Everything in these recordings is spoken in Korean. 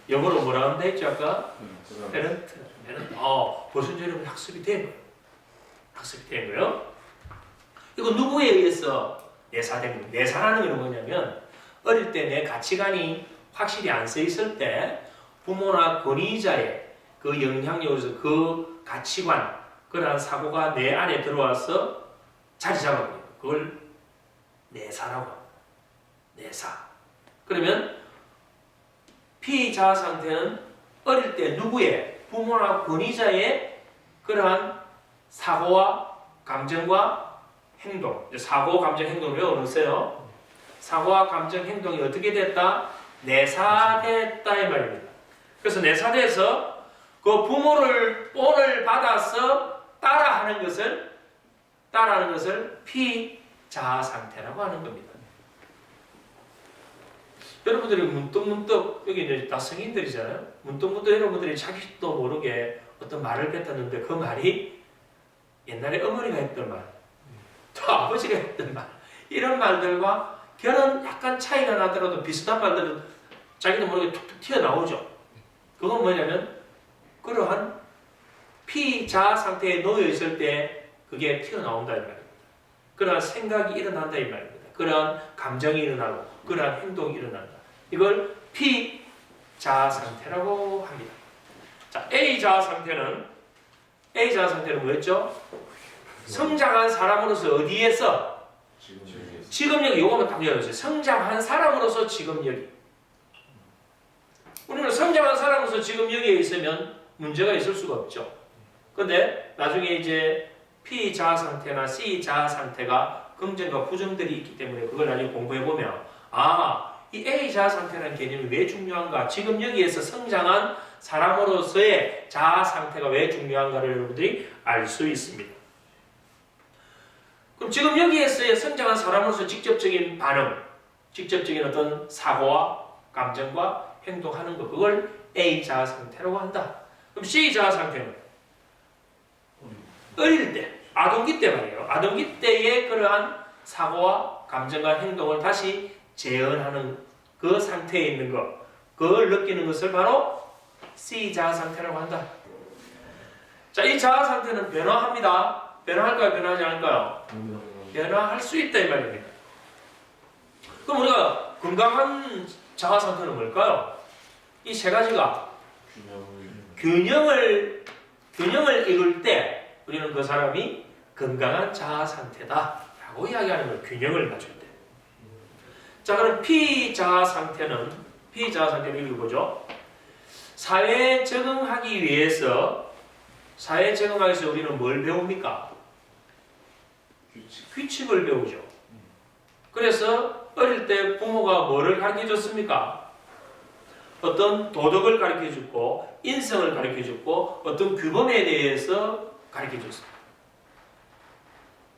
영어로 뭐라 한다 했죠 아까? 페런트. 벌써 여러분 학습이 된 거예요. 학습이 된 거예요. 이거 누구에 의해서 내사된 거예요? 내사라는 건 뭐냐면 어릴 때 내 가치관이 확실히 안 써 있을 때 부모나 권위자의 그 영향력으로서 그 가치관, 그러한 사고가 내 안에 들어와서 자리 잡아버려요. 그걸 내사라고 합니다. 내사. 그러면 피자 상태는 어릴 때 누구의 부모나 권위자의 그러한 사고와 감정과 행동, 사고, 감정, 행동을 외워놓으세요. 사고와 감정, 행동이 어떻게 됐다? 내사됐다 이 말입니다. 그래서 내사돼서 그 부모를 본을 받아서 따라하는 것을 피자 상태라고 하는 겁니다. 여러분들이 문득문득 여기 이제 다 성인들이잖아요. 문득문득 여러분들이 자기도 모르게 어떤 말을 뱉었는데 그 말이 옛날에 어머니가 했던 말, 또 아버지가 했던 말, 이런 말들과 결은 약간 차이가 나더라도 비슷한 말들은 자기도 모르게 툭툭 튀어나오죠. 그건 뭐냐면 그러한 피자 상태에 놓여 있을 때 그게 튀어나온다 이 말입니다. 그러한 생각이 일어난다 이 말입니다. 그러한 감정이 일어나고 그러한 행동이 일어난다. 이걸 피자 상태라고 합니다. 자, A자 상태는 뭐였죠? 성장한 사람으로서 어디에서? 지금여기. 요거만 딱 외워주세요. 성장한 사람으로서 지금여기. 우리는 성장한 사람으로서 지금여기에 있으면 문제가 있을 수가 없죠. 근데 나중에 이제 P자 상태나 C자 상태가 긍정과 부정들이 있기 때문에 그걸 나중에 공부해보면 이 A자 상태라는 개념이 왜 중요한가? 지금 여기에서 성장한 사람으로서의 자아 상태가 왜 중요한가를 여러분들이 알 수 있습니다. 그럼 지금 여기에서의 성장한 사람으로서 직접적인 반응, 직접적인 어떤 사고와 감정과 행동하는 것, 그걸 A자 상태라고 한다. 그럼 C자 상태는 어릴 때, 아동기 때 말이에요. 아동기 때의 그러한 사고와 감정과 행동을 다시 재현하는 그 상태에 있는 것, 그걸 느끼는 것을 바로 C자 상태라고 한다. 자, 이 자아 상태는 변화합니다. 변화할까요? 변화하지 않을까요? 변화할 수 있다 이 말입니다. 그럼 우리가 건강한 자아 상태는 뭘까요? 이 세 가지가 균형을 이룰 때 우리는 그 사람이 건강한 자아 상태다 라고 이야기하는 거예요. 균형을 맞출 때. 자, 그럼 피자아 상태는 읽어보죠. 사회에 적응하기 위해서 우리는 뭘 배웁니까? 규칙을 배우죠. 그래서 어릴 때 부모가 뭐를 가르쳐줬습니까? 어떤 도덕을 가르쳐줬고 인성을 가르쳐줬고 어떤 규범에 대해서 가르쳐줬습니다.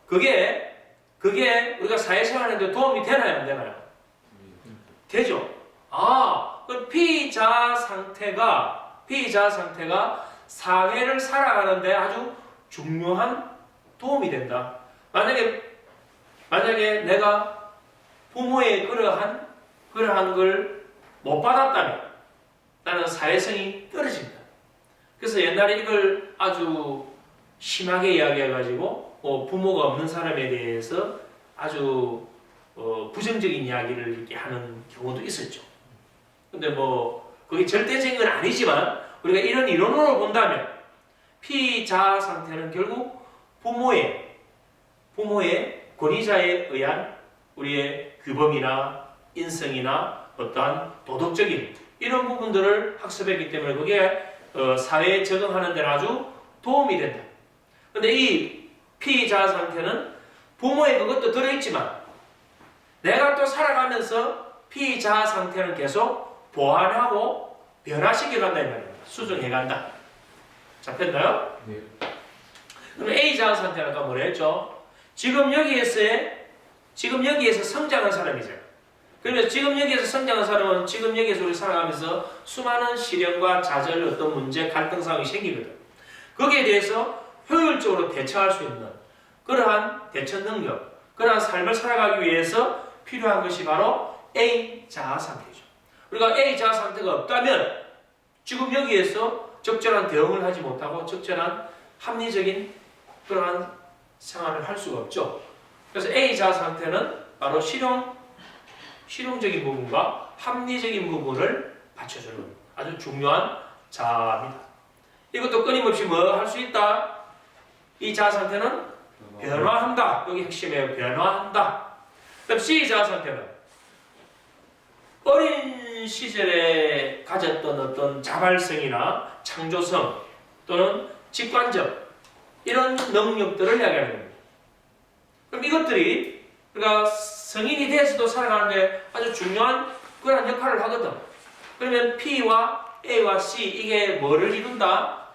그게 우리가 사회생활하는데 도움이 되나요? 안 되나요? 되죠. 그 피자 상태가 사회를 살아가는데 아주 중요한 도움이 된다. 만약에 내가 부모의 그러한 걸 못 받았다면 나는 사회성이 떨어진다. 그래서 옛날에 이걸 아주 심하게 이야기해가지고 부모가 없는 사람에 대해서 아주 부정적인 이야기를 이렇게 하는 경우도 있었죠. 근데 그게 절대적인 건 아니지만 우리가 이런 이론으로 본다면 피자 상태는 결국 부모의 권위자에 의한 우리의 규범이나 인성이나 어떠한 도덕적인 이런 부분들을 학습했기 때문에 그게 사회에 적응하는 데는 아주 도움이 된다. 근데 이 피자 상태는 부모의 그것도 들어있지만 내가 또 살아가면서 피자 상태는 계속 보완하고 변화시켜 간다 이 말입니다. 수정해 간다. 잡혔나요? 네. 그럼 A자 상태는 아까 뭐라 했죠? 지금 여기에서 성장한 사람이죠. 그러면 지금 여기에서 성장한 사람은 지금 여기에서 우리 살아가면서 수많은 시련과 좌절, 어떤 문제, 갈등 상황이 생기거든. 거기에 대해서 효율적으로 대처할 수 있는 그러한 대처 능력, 그러한 삶을 살아가기 위해서 필요한 것이 바로 A 자아 상태죠. 우리가 A 자아 상태가 없다면 지금 여기에서 적절한 대응을 하지 못하고 적절한 합리적인 그러한 생활을 할 수가 없죠. 그래서 A자 상태는 바로 실용적인 부분과 합리적인 부분을 받쳐주는 아주 중요한 자입니다. 이것도 끊임없이 뭐 할 수 있다? 이 자 상태는 변화한다. 여기 핵심이에요. 변화한다. 그럼 C자 상태는 어린 시절에 가졌던 어떤 자발성이나 창조성 또는 직관적 이런 능력들을 이야기하는 겁니다. 그럼 이것들이 우리가 성인이 돼서도 살아가는데 아주 중요한 그런 역할을 하거든. 그러면 P와 A와 C 이게 뭐를 이룬다?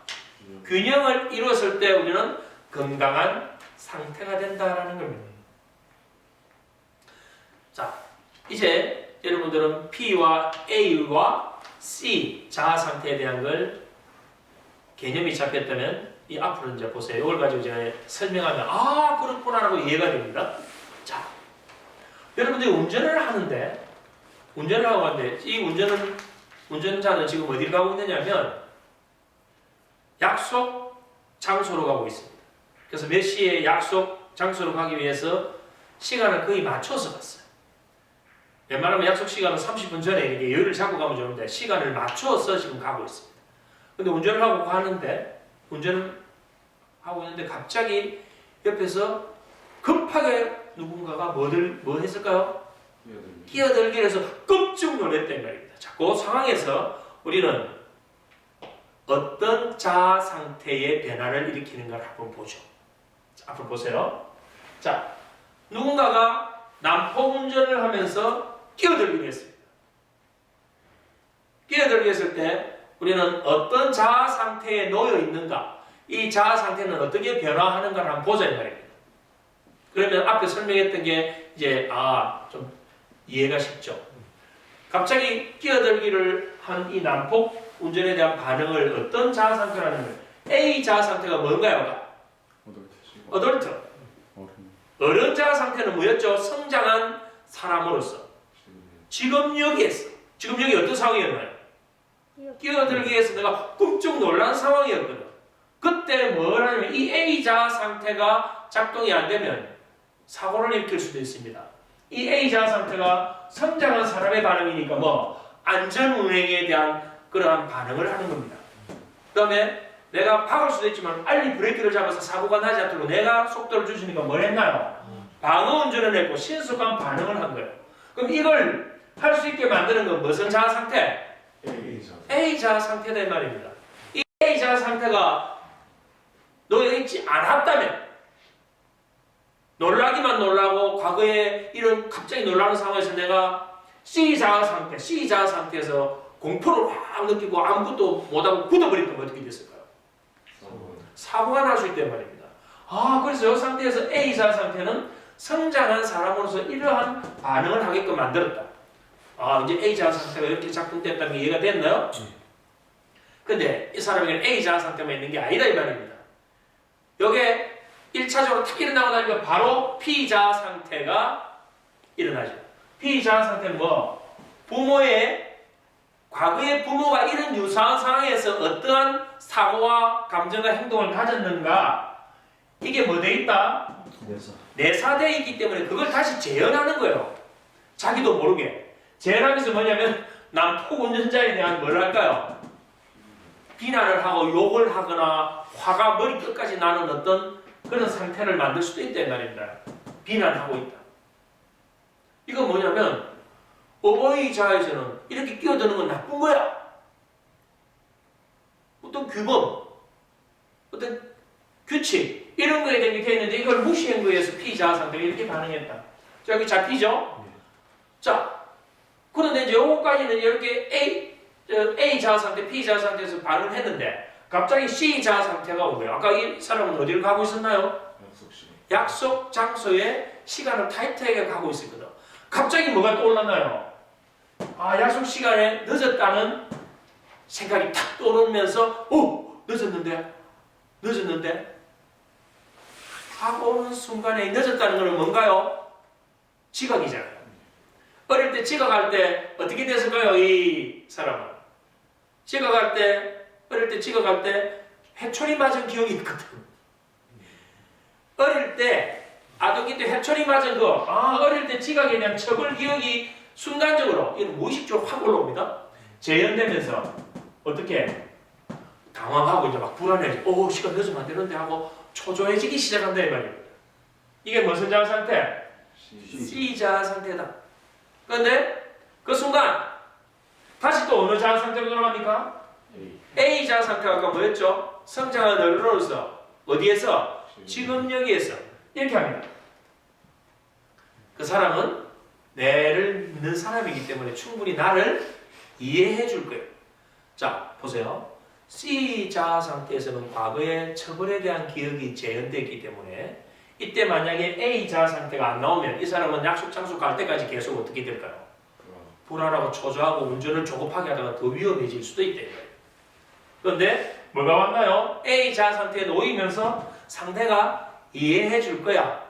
균형을 이루었을 때 우리는 건강한 상태가 된다라는 겁니다. 자, 이제 여러분들은 P와 A와 C 자아 상태에 대한 걸 개념이 잡혔다면 이 앞으로 이제 보세요. 이걸 가지고 제가 설명하면 아 그렇구나라고 이해가 됩니다. 자, 여러분들이 운전을 하는데 운전을 하고 가는데 이 운전자는 지금 어디를 가고 있느냐면 약속 장소로 가고 있습니다. 그래서 몇 시에 약속 장소로 가기 위해서 시간을 거의 맞춰서 갔어요. 웬만하면 약속 시간은 30분 전에 이렇게 여유를 잡고 가면 좋은데 시간을 맞춰서 지금 가고 있습니다. 근데 운전을 하고 가는데 운전을 하고 있는데 갑자기 옆에서 급하게 누군가가 뭐 했을까요? 끼어들기를 해서 깜짝 놀랐단 말입니다. 자, 그 상황에서 우리는 어떤 자아 상태의 변화를 일으키는가를 한번 보죠. 자, 앞으로 보세요. 자, 누군가가 난폭 운전을 하면서 끼어들기를 했습니다. 끼어들기 했을 때 우리는 어떤 자아 상태에 놓여 있는가, 이 자아 상태는 어떻게 변화하는가를 한번 보자 이 말입니다. 그러면 앞에 설명했던 게 이제 좀 이해가 쉽죠. 갑자기 끼어들기를 한 이 난폭 운전에 대한 반응을 어떤 자아 상태라는 거예요? A 자아 상태가 뭔가요? 어덜트. 어른 자아 상태는 뭐였죠? 성장한 사람으로서. 지금 여기 어떤 상황이었나요? 끼어들기에서 내가 끔찍 놀란 상황이었거든. 그때 뭘 하냐면 이 A 자아 상태가 작동이 안 되면 사고를 일으킬 수도 있습니다. 이 A 자아 상태가 성장한 사람의 반응이니까 안전 운행에 대한 그러한 반응을 하는 겁니다. 그 다음에 내가 박을 수도 있지만 빨리 브레이크를 잡아서 사고가 나지 않도록 내가 속도를 주시니까 뭘 했나요? 방어 운전을 했고 신속한 반응을 한 거예요. 그럼 이걸 할 수 있게 만드는 건 무슨 자아 상태? A 자아 상태다 이 말입니다. 이 A 자아 상태가 놓여 있지 않았다면 놀라기만 놀라고 과거에 이런 갑자기 놀라는 상황에서 내가 C 자아 상태에서 공포를 확 느끼고 아무것도 못하고 굳어버리면 어떻게 됐을까요? 사고가 날 수 있단 말입니다. 그래서 이 상태에서 A 자아 상태는 성장한 사람으로서 이러한 반응을 하게끔 만들었다. 이제 A 자아 상태가 이렇게 작동됐다는 게 이해가 됐나요? 근데 이 사람에게는 A 자아 상태만 있는 게 아니다 이 말입니다. 여기에 1차적으로 탁 일어나고 나니까 바로 P 자아 상태가 일어나죠. P 자아 상태는 과거의 부모가 이런 유사한 상황에서 어떠한 사고와 감정과 행동을 가졌는가, 이게 뭐 돼 있다? 내사되어 있기 때문에 그걸 다시 재현하는 거예요. 자기도 모르게. 재현하면서 뭐냐면 난폭 운전자에 대한 뭘 할까요? 비난을 하고 욕을 하거나 화가 머리 끝까지 나는 어떤 그런 상태를 만들 수도 있단 말입니다. 비난하고 있다. 이건 뭐냐면 어버이 자에서는 이렇게 끼어드는 건 나쁜 거야. 어떤 규범, 어떤 규칙 이런 거에 대한 게 되어 있는데 이걸 무시한 거에 의해서 피자 상태가 이렇게 반응했다. 자, 여기 잡히죠? 자, 그런데 이제 요거까지는 이렇게 A 자아 상태, P 자아 상태에서 반응을 했는데 갑자기 C 자아 상태가 온 거예요. 아까 이 사람은 어디를 가고 있었나요? 약속 장소에 시간을 타이트하게 가고 있었거든. 갑자기 뭐가 떠올랐나요? 약속 시간에 늦었다는 생각이 탁 떠오르면서 늦었는데 하고 오는 순간에 늦었다는 것은 뭔가요? 지각이잖아요. 어릴 때 지각할 때 어떻게 됐을까요? 이 사람은 지각할 때, 어릴 때 지각할 때 회초리 맞은 기억이 있거든. 어릴 때 아동기 때 회초리 맞은 거, 어릴 때 지각에 대한 처벌 기억이 순간적으로, 이건 무의식적으로 확 올라옵니다. 재현되면서 어떻게 당황하고 이제 막 불안해지고, 시간 늦으면 안 되는데 하고 초조해지기 시작한다 이 말입니다. 이게 무슨 자아 상태? C 자아 상태다. 그런데 그 순간 다시 또 어느 자아 상태로 돌아갑니까? A 자아 상태가 아까 뭐였죠? 성장한 어른으로서 어디에서? 지금 여기에서 이렇게 합니다. 그 사람은 내를 믿는 사람이기 때문에 충분히 나를 이해해 줄 거예요. 자, 보세요. C 자아 상태에서는 과거의 처벌에 대한 기억이 재현되기 때문에 이때 만약에 A 자아 상태가 안 나오면 이 사람은 약속 장소 갈 때까지 계속 어떻게 될까요? 불안하고 초조하고 운전을 조급하게 하다가 더 위험해질 수도 있다. 그런데 뭐가 왔나요? A 자아 상태에 놓이면서 상대가 이해해 줄 거야.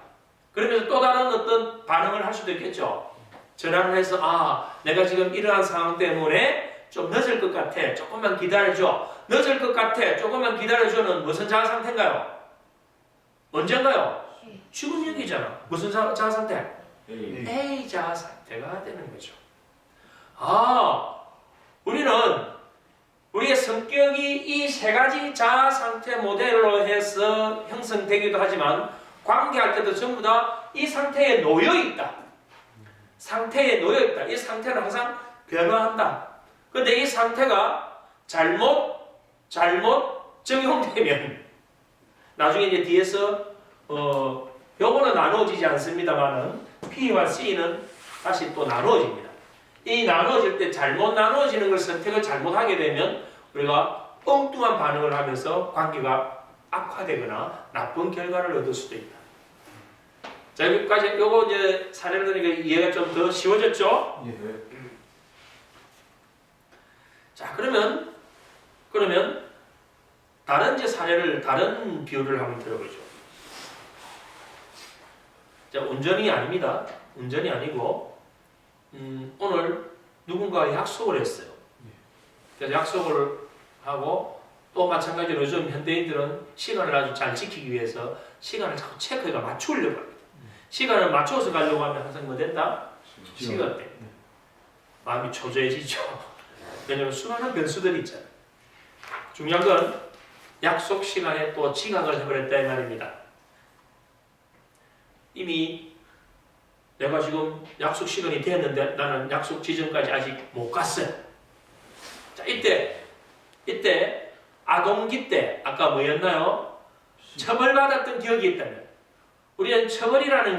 그러면서 또 다른 어떤 반응을 할 수도 있겠죠. 전화를 해서 내가 지금 이러한 상황 때문에 좀 늦을 것 같아. 조금만 기다려줘. 늦을 것 같아. 조금만 기다려줘는 무슨 자아 상태인가요? 언젠가요? 지금 여기잖아. 무슨 자아 상태? A 자아 상태가 되는 거죠. 우리의 성격이 이 세 가지 자아 상태 모델로 해서 형성되기도 하지만 관계할 때도 전부 다 이 상태에 놓여 있다. 상태에 놓여 있다. 이 상태는 항상 변화한다. 그런데 이 상태가 잘못 적용되면 나중에 이제 뒤에서 요거는 나누어지지 않습니다만은 P와 C는 다시 또 나누어집니다. 이 나누어질 때 잘못 나누어지는 걸 선택을 잘못하게 되면 우리가 엉뚱한 반응을 하면서 관계가 악화되거나 나쁜 결과를 얻을 수도 있다. 자, 여기까지 요거 이제 사례를 들으니까 이해가 좀 더 쉬워졌죠? 예. 자, 그러면 다른 이제 다른 비유를 한번 들어보죠. 자, 운전이 아닙니다. 운전이 아니고 오늘 누군가와 약속을 했어요. 그래서 약속을 하고 또 마찬가지로 요즘 현대인들은 시간을 아주 잘 지키기 위해서 시간을 자꾸 체크해가 맞추려고 합니다. 시간을 맞춰서 가려고 하면 항상 뭐 된다? 시간 때문에. 마음이 초조해지죠. 왜냐하면 수많은 변수들이 있잖아요. 중요한 건 약속 시간에 또 지각을 해버렸다 이 말입니다. 이미 내가 지금 약속 시간이 됐는데 나는 약속 지점까지 아직 못 갔어요. 자, 이때 아동기 때 아까 뭐였나요? 처벌받았던 기억이 있다면 우리는 처벌이라는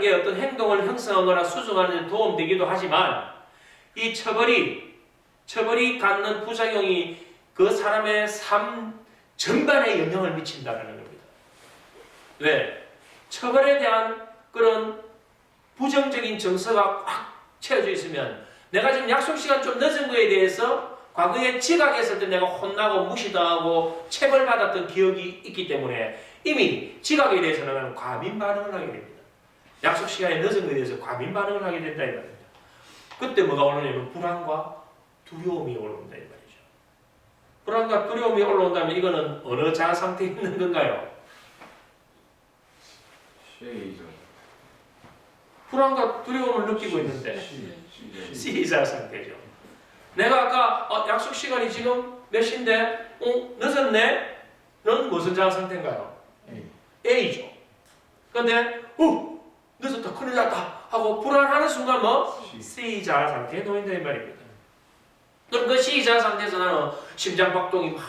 게 어떤 행동을 형성하거나 수정하는 데 도움되기도 하지만 이 처벌이 갖는 부작용이 그 사람의 삶 전반에 영향을 미친다는 겁니다. 왜? 처벌에 대한 그런 부정적인 정서가 꽉 채워져 있으면 내가 지금 약속 시간 좀 늦은 거에 대해서 과거에 지각했을 때 내가 혼나고 무시당하고 체벌받았던 기억이 있기 때문에 이미 지각에 대해서는 과민 반응을 하게 됩니다. 약속 시간에 늦은 거에 대해서 과민 반응을 하게 된다 이 말입니다. 그때 뭐가 오느냐면 불안과 두려움이 올라온다 이 말이죠. 불안과 두려움이 올라온다면 이거는 어느 자아 상태에 있는 건가요? 불안과 두려움을 느끼고 있는데 C 자아 상태죠. 내가 아까 약속 시간이 지금 몇 시인데 늦었네? 넌 무슨 자아 상태인가요? A죠. 그런데 늦었다 큰일 났다 하고 불안하는 순간 C 자아 상태에 놓인다 이 말입니다. 그럼 그 C 자아 상태에서 나는 심장 박동이 막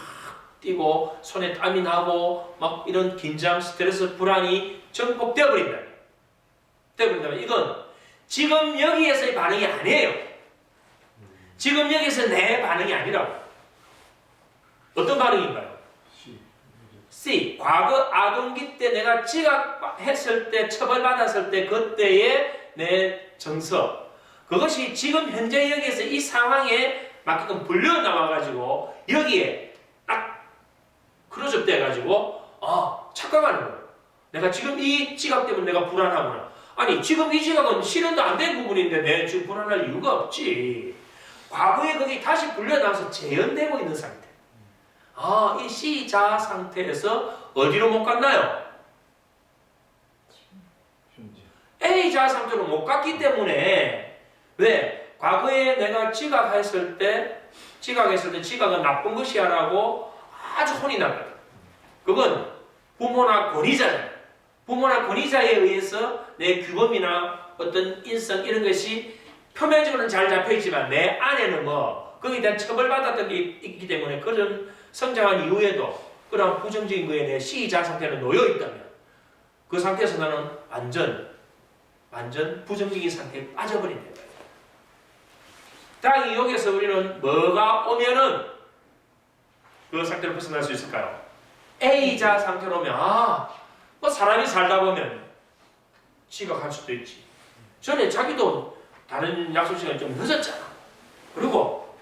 뛰고 손에 땀이 나고 막 이런 긴장, 스트레스, 불안이 전폭되어 버린다면 이건 지금 여기에서의 반응이 아니에요. 지금 여기서 내 반응이 아니라고. 어떤 반응인가요? C. 과거 아동기 때 내가 지각했을 때, 처벌받았을 때 그때의 내 정서. 그것이 지금 현재 여기에서 이 상황에 맞게끔 불려 나와가지고 여기에 딱 크로즈업 돼가지고 착각하는 거예요. 내가 지금 이 지각 때문에 내가 불안하구나. 아니 지금 이 지각은 실현도 안 된 부분인데 내가 지금 불안할 이유가 없지. 과거에 거기 다시 불려나와서 재현되고 있는 상태. 이 시자 상태에서 어디로 못 갔나요? A자 상태로 못 갔기 때문에 왜? 과거에 내가 지각했을 때 지각은 나쁜 것이야라고 아주 혼이 났거든. 그건 부모나 권위자잖아요. 부모나 권위자에 의해서 내 규범이나 어떤 인성 이런 것이 표면적으로는 잘 잡혀있지만 내 안에는 거기에 대한 처벌받았던 게 있기 때문에 그런 성장한 이후에도 그런 부정적인 거에 내 시자 상태는 놓여있다면 그 상태에서 나는 완전 부정적인 상태에 빠져버린다. 딱 여기서 우리는 뭐가 오면은 그 상태로 벗어날 수 있을까요? A자 상태로 오면 사람이 살다 보면 지각할 수도 있지. 전에 자기도 다른 약속 시간이 좀 늦었잖아. 그리고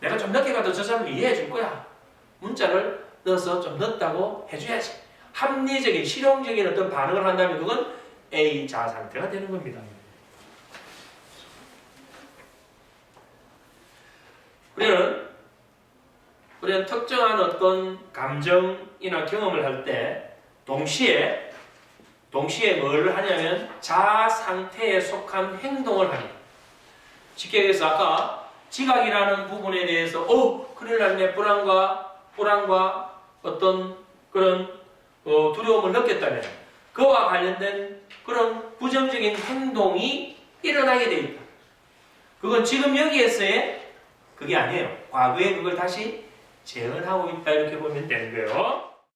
내가 좀 늦게 가도 저 사람이 이해해 줄 거야. 문자를 넣어서 좀 늦다고 해줘야지. 합리적인 실용적인 어떤 반응을 한다면 그건 A자 상태가 되는 겁니다. 우리는 특정한 어떤 감정이나 경험을 할 때 동시에 뭘 하냐면 자 상태에 속한 행동을 하니. 쉽게 얘기해서 아까 지각이라는 부분에 대해서 큰일 났네 불안과 어떤 그런 두려움을 느꼈다면 그와 관련된 그런 부정적인 행동이 일어나게 돼 있다. 그건 지금 여기에서의 그게 아니에요. 과거에 그걸 다시 재현하고 있다 이렇게 보면 되는 거예요.